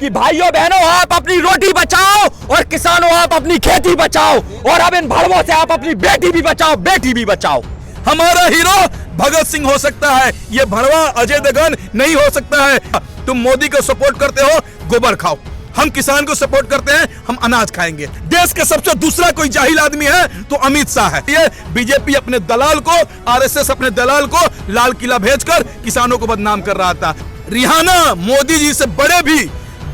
कि भाइयों बहनों आप अपनी रोटी बचाओ और किसानों आप अपनी खेती बचाओ और अब इन भड़वों से आप अपनी बेटी भी बचाओ, बेटी भी बचाओ। हमारा हीरो भगत सिंह हो सकता है, ये भड़वा अजय देवगन नहीं हो सकता है। तुम मोदी को सपोर्ट करते हो, गोबर खाओ। हम किसान को सपोर्ट करते हैं, हम अनाज खाएंगे। देश का सबसे दूसरा कोई जाहिल आदमी है तो अमित शाह है। ये बीजेपी अपने दलाल को, आरएसएस अपने दलाल को लाल किला भेजकर किसानों को बदनाम कर रहा था। रिहाना मोदी जी से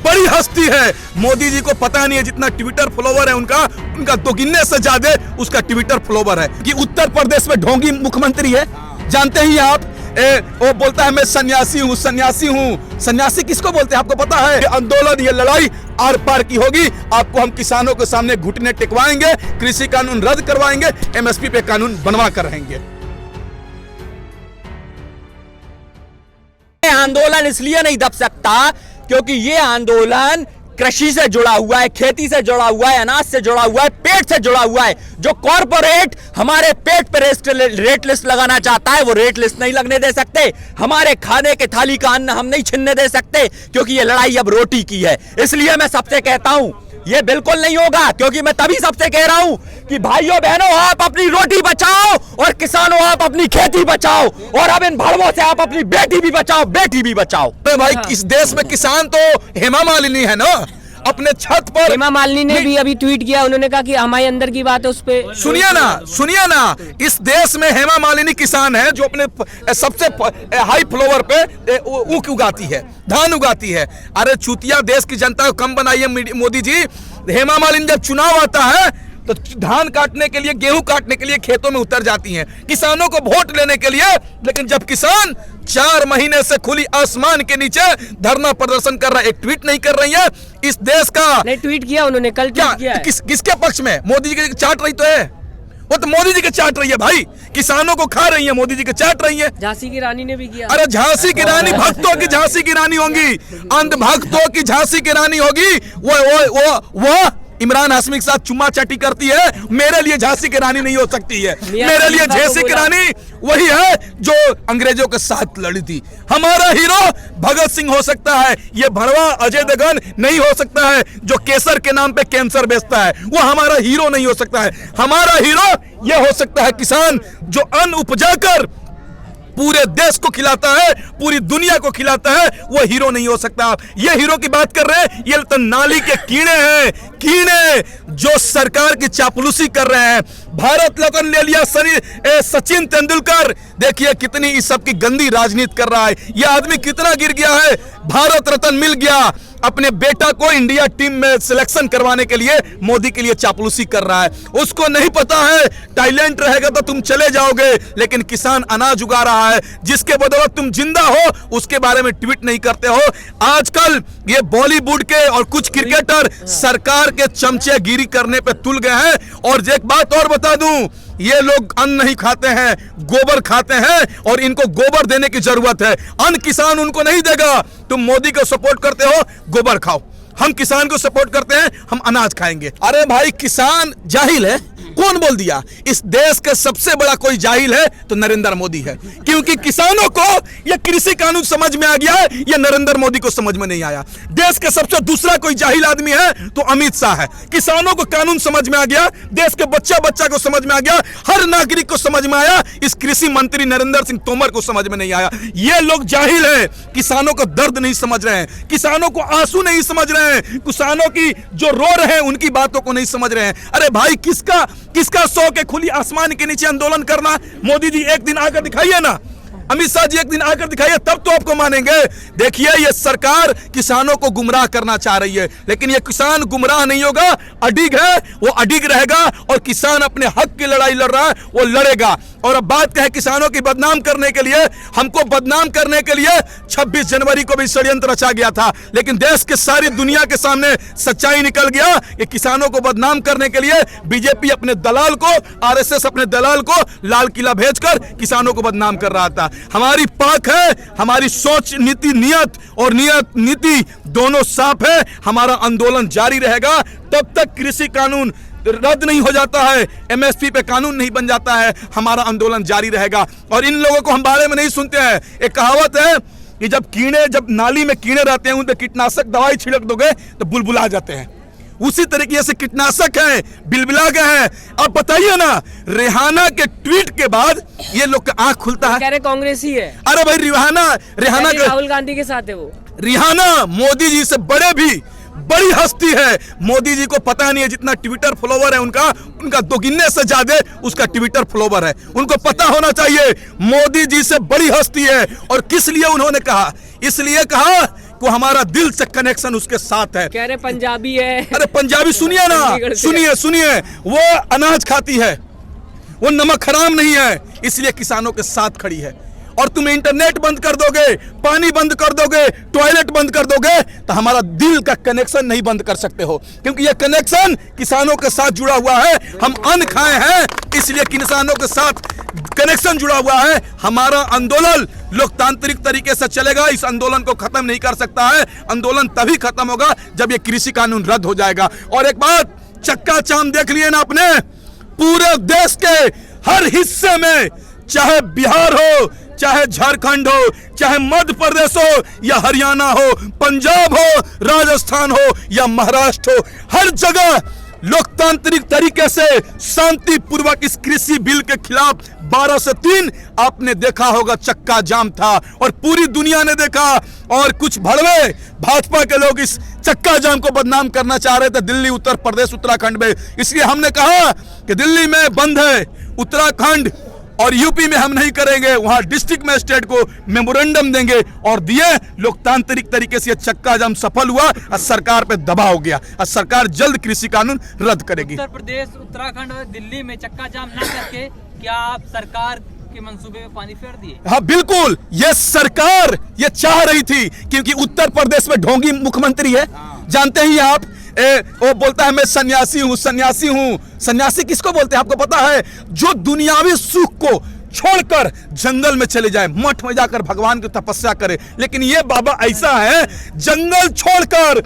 बड़ी हस्ती है। मोदी जी को पता नहीं है जितना ट्विटर फॉलोवर है उनका दोगुने से ज्यादा उसका ट्विटर फॉलोवर है। कि उत्तर प्रदेश में ढोंगी मुख्यमंत्री है, जानते ही आप। वो बोलता है मैं सन्यासी हूँ। सन्यासी किसको बोलते हैं आपको पता है? आंदोलन, ये लड़ाई आर पार की होगी। आपको हम किसानों के सामने घुटने टिकवाएंगे, कृषि कानून रद्द करवाएंगे, एमएसपी पे कानून बनवा कर रहेंगे। आंदोलन इसलिए नहीं दब सकता क्योंकि ये आंदोलन कृषि से जुड़ा हुआ है, खेती से जुड़ा हुआ है, अनाज से जुड़ा हुआ है, पेट से जुड़ा हुआ है। जो कॉर्पोरेट हमारे पेट पर रेट लिस्ट लगाना चाहता है वो रेट लिस्ट नहीं लगने दे सकते। हमारे खाने के थाली का अन्न हम नहीं छीनने दे सकते क्योंकि ये लड़ाई अब रोटी की है। इसलिए मैं सबसे कहता हूं ये बिल्कुल नहीं होगा, क्योंकि मैं तभी सबसे कह रहा हूं कि भाइयों बहनों आप अपनी रोटी बचाओ और किसानों आप अपनी खेती बचाओ और अब इन भड़वों से आप अपनी बेटी भी बचाओ, बेटी भी बचाओ। भाई इस देश में किसान तो हेमा मालिनी है ना, अपने छत पर। हेमा मालिनी ने भी अभी ट्वीट किया, उन्होंने कहा कि हमारे अंदर की बात है उस पे। सुनिए ना, इस देश में हेमा मालिनी किसान है जो अपने सबसे हाई फ्लोवर पे ऊख उगाती है, धान उगाती है। अरे चूतिया, देश की जनता को कम बनाइए मोदी जी। हेमा मालिनी जब चुनाव आता है तो धान काटने के लिए, गेहूं काटने के लिए खेतों में उतर जाती हैं किसानों को वोट लेने के लिए। लेकिन जब किसान 4 महीने से खुली आसमान के नीचे धरना प्रदर्शन कर रहा है, एक ट्वीट नहीं कर रही है इस देश का। नहीं, ट्वीट किया उन्होंने, कल ट्वीट किया है। किसके पक्ष में? मोदी जी के चाट रही तो है वो, तो मोदी जी के चाट रही है भाई। किसानों को खा रही है, मोदी जी के चाट रही है। झांसी की रानी ने भी किया। अरे झांसी की रानी भक्तों की झांसी की रानी होंगी, अंधभक्तों की झांसी की रानी होगी। वो इमरान हाशमी के साथ चुम्मा चाटी करती है, मेरे लिए झांसी की रानी नहीं हो सकती है। मेरे लिए झांसी की रानी वही है जो अंग्रेजों के साथ लड़ी थी। हमारा हीरो भगत सिंह हो सकता है, ये भड़वा अजय देवगन नहीं हो सकता है जो केसर के नाम पे कैंसर बेचता है। वो हमारा हीरो नहीं हो सकता है। हमारा हीरो ये हो सकता है किसान जो अन्न उपजाकर पूरे देश को खिलाता है, पूरी दुनिया को खिलाता है। वो हीरो नहीं हो सकता। ये हीरो की बात कर रहे हैं, ये तो नाली के कीड़े हैं, कीड़े जो सरकार की चापलूसी कर रहे हैं। भारत रत्न ले लिया सचिन तेंदुलकर, देखिए कितनी इस सब की गंदी राजनीति कर रहा है। ये आदमी कितना गिर गया है, भारत रत्न मिल गया। अपने बेटा को इंडिया टीम में सिलेक्शन करवाने के लिए मोदी के लिए चापलूसी कर रहा है। उसको नहीं पता है टैलेंट रहेगा तो तुम चले जाओगे, लेकिन किसान अनाज उगा रहा है जिसके बदौलत तुम जिंदा हो, उसके बारे में ट्वीट नहीं करते हो। आजकल ये बॉलीवुड के और कुछ क्रिकेटर सरकार के चमचेगिरी करने पे तुल गए हैं। और एक बात और बता दूं, ये लोग अन्न नहीं खाते हैं, गोबर खाते हैं और इनको गोबर देने की जरूरत है। अन्न किसान उनको नहीं देगा। तुम मोदी को सपोर्ट करते हो, गोबर खाओ। हम किसान को सपोर्ट करते हैं, हम अनाज खाएंगे। अरे भाई किसान जाहिल है, कौन बोल दिया? इस देश का सबसे बड़ा कोई जाहिल है तो नरेंद्र मोदी है, क्योंकि किसानों को यह कृषि कानून समझ में आ गया है, यह नरेंद्र मोदी को समझ में नहीं आया। देश का सबसे दूसरा कोई जाहिल आदमी है तो अमित शाह है। किसानों को कानून समझ में आ गया, देश के बच्चा को समझ में आ गया, हर नागरिक को समझ में आया। इस कृषि मंत्री नरेंद्र सिंह तोमर को समझ में नहीं आया। ये लोग जाहिल है, किसानों को दर्द नहीं समझ रहे हैं, किसानों को आंसू नहीं समझ रहे हैं, किसानों की जो रो रहे हैं उनकी बातों को नहीं समझ रहे हैं। अरे भाई किसका शौक है खुली आसमान के नीचे आंदोलन करना? मोदी जी एक दिन आकर दिखाइए ना, अमित शाह जी एक दिन आकर दिखाइए, तब तो आपको मानेंगे। देखिए ये सरकार किसानों को गुमराह करना चाह रही है, लेकिन ये किसान गुमराह नहीं होगा, अडिग है, वो अडिग रहेगा। और किसान अपने हक की लड़ाई लड़ रहा है, वो लड़ेगा। और अब बात कहे किसानों की बदनाम करने के लिए, हमको बदनाम करने के लिए 26 जनवरी को भी षड्यंत्र रचा गया था, लेकिन देश के सारी दुनिया के सामने सच्चाई निकल गया कि किसानों को बदनाम करने के लिए बीजेपी अपने दलाल को, आरएसएस अपने दलाल को लाल किला भेजकर किसानों को बदनाम कर रहा था। हमारी पाक है, हमारी सोच नीति, नियत और नीति दोनों साफ है। हमारा आंदोलन जारी रहेगा तब तक कृषि कानून रद्द नहीं हो जाता है, एमएसपी पे कानून नहीं बन जाता है, हमारा आंदोलन जारी रहेगा। और इन लोगों को हम बारे में नहीं सुनते हैं। एक कहावत है कि जब नाली में कीड़े रहते हैं उन पे कीटनाशक दवाई छिड़क दोगे तो बुलबुला जाते हैं, उसी तरीके से कीटनाशक है, बिलबिला गए हैं। अब बताइए ना, रेहाना के ट्वीट के बाद ये लोग का आंख खुलता है। कह रहे कांग्रेस ही है। अरे भाई रेहाना राहुल गांधी के साथ है वो। रेहाना मोदी जी से बड़ी हस्ती है। मोदी जी को पता नहीं है जितना ट्विटर फॉलोवर है उनका दोगुने से ज्यादा उसका ट्विटर फॉलोवर है। उनको पता होना चाहिए मोदी जी से बड़ी हस्ती है। और किस लिए उन्होंने कहा? इसलिए कहा कि हमारा दिल से कनेक्शन उसके साथ है। कह रहे पंजाबी है। अरे पंजाबी सुनिए ना, सुनिए, वो अनाज खाती है, वो नमक हराम नहीं है, इसलिए किसानों के साथ खड़ी है। और तुम इंटरनेट बंद कर दोगे, पानी बंद कर दोगे, टॉयलेट बंद कर दोगे तो हमारा दिल का कनेक्शन नहीं बंद कर सकते हो, क्योंकि यह कनेक्शन किसानों के साथ जुड़ा हुआ है। हम अन्न खाए हैं इसलिए किसानों के साथ कनेक्शन जुड़ा हुआ है। हमारा आंदोलन लोकतांत्रिक तरीके से चलेगा, इस आंदोलन को खत्म नहीं कर सकता है। आंदोलन तभी खत्म होगा जब ये कृषि कानून रद्द हो जाएगा। और एक बात, चक्का जाम देख लिए ना आपने, पूरे देश के हर हिस्से में, चाहे बिहार हो, चाहे झारखंड हो, चाहे मध्य प्रदेश हो या हरियाणा हो, पंजाब हो, राजस्थान हो या महाराष्ट्र हो, हर जगह लोकतांत्रिक तरीके से शांतिपूर्वक इस कृषि बिल के खिलाफ 12 से 3 आपने देखा होगा चक्का जाम था और पूरी दुनिया ने देखा। और कुछ भड़वे भाजपा के लोग इस चक्का जाम को बदनाम करना चाह रहे थे दिल्ली, उत्तर प्रदेश, उत्तराखंड में। इसलिए हमने कहा कि दिल्ली में बंद है, उत्तराखंड और यूपी में हम नहीं करेंगे, वहां डिस्ट्रिक्ट मजिस्ट्रेट को मेमोरेंडम देंगे और दिए। लोकतांत्रिक तरीके से चक्का जाम सफल हुआ और सरकार पे दबाव हो गया और सरकार जल्द कृषि कानून रद्द करेगी। उत्तर प्रदेश, उत्तराखंड और दिल्ली में चक्का जाम ना करके क्या आप सरकार के मंसूबे में पानी फेर दिए? हाँ बिल्कुल, ये सरकार ये चाह रही थी, क्योंकि उत्तर प्रदेश में ढोंगी मुख्यमंत्री है, जानते ही आप। वो बोलता है मैं सन्यासी हूं, सन्यासी हूं। सन्यासी किसको बोलते हैं आपको पता है? जो दुनियावी सुख को छोड़कर जंगल में चले जाए, मठ में जाकर भगवान की तपस्या करे। लेकिन ये बाबा ऐसा है, जंगल छोड़कर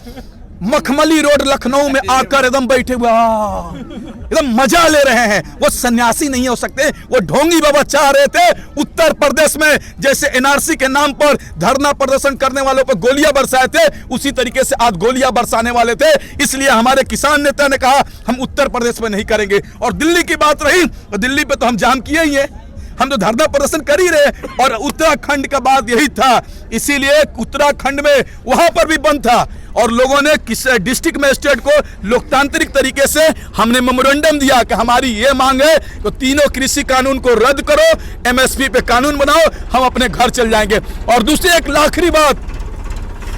मखमली रोड लखनऊ में आकर एकदम बैठे हुए एकदम मजा ले रहे हैं। वो सन्यासी नहीं हो सकते, वो ढोंगी बाबा चाह रहे थे उत्तर प्रदेश में जैसे एनआरसी के नाम पर धरना प्रदर्शन करने वालों पर गोलियां बरसाए थे, उसी तरीके से आज गोलियां बरसाने वाले थे। इसलिए हमारे किसान नेता ने कहा हम उत्तर प्रदेश में नहीं करेंगे। और दिल्ली की बात रही तो दिल्ली पे तो हम जाम किए ही है, हम तो धरना प्रदर्शन कर ही रहे। और उत्तराखंड का बात यही था, इसीलिए उत्तराखंड में वहां पर भी बंद था और लोगों ने डिस्ट्रिक्ट मजिस्ट्रेट को लोकतांत्रिक तरीके से हमने मेमोरेंडम दिया कि हमारी ये मांग है तो तीनों कृषि कानून को रद्द करो, एमएसपी पे कानून बनाओ, हम अपने घर चल जाएंगे। और दूसरी एक आखिरी बात,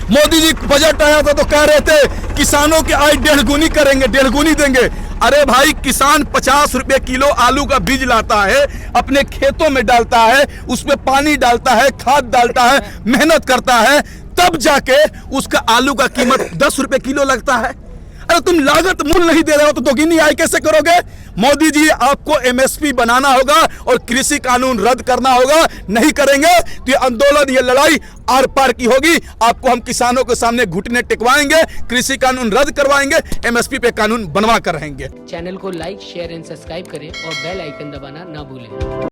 मोदी जी बजट आया था तो कह रहे थे किसानों की आय 1.5 गुनी करेंगे, 1.5 गुनी देंगे। अरे भाई, किसान 50 रुपए किलो आलू का बीज लाता है, अपने खेतों में डालता है, उसमें पानी डालता है, खाद डालता है, मेहनत करता है, तब जाके उसका आलू का कीमत 10 रुपए किलो लगता है। अरे तुम लागत मूल्य नहीं दे रहे हो तो दोगुनी आय कैसे करोगे? मोदी जी आपको एमएसपी बनाना होगा और कृषि कानून रद्द करना होगा। नहीं करेंगे तो ये आंदोलन, ये लड़ाई आर पार की होगी। आपको हम किसानों के सामने घुटने टिकवाएंगे, कृषि कानून रद्द करवाएंगे, एमएसपी पे कानून बनवा कर रहेंगे। चैनल को लाइक, शेयर एंड सब्सक्राइब करें और बेल आइकन दबाना ना भूलें।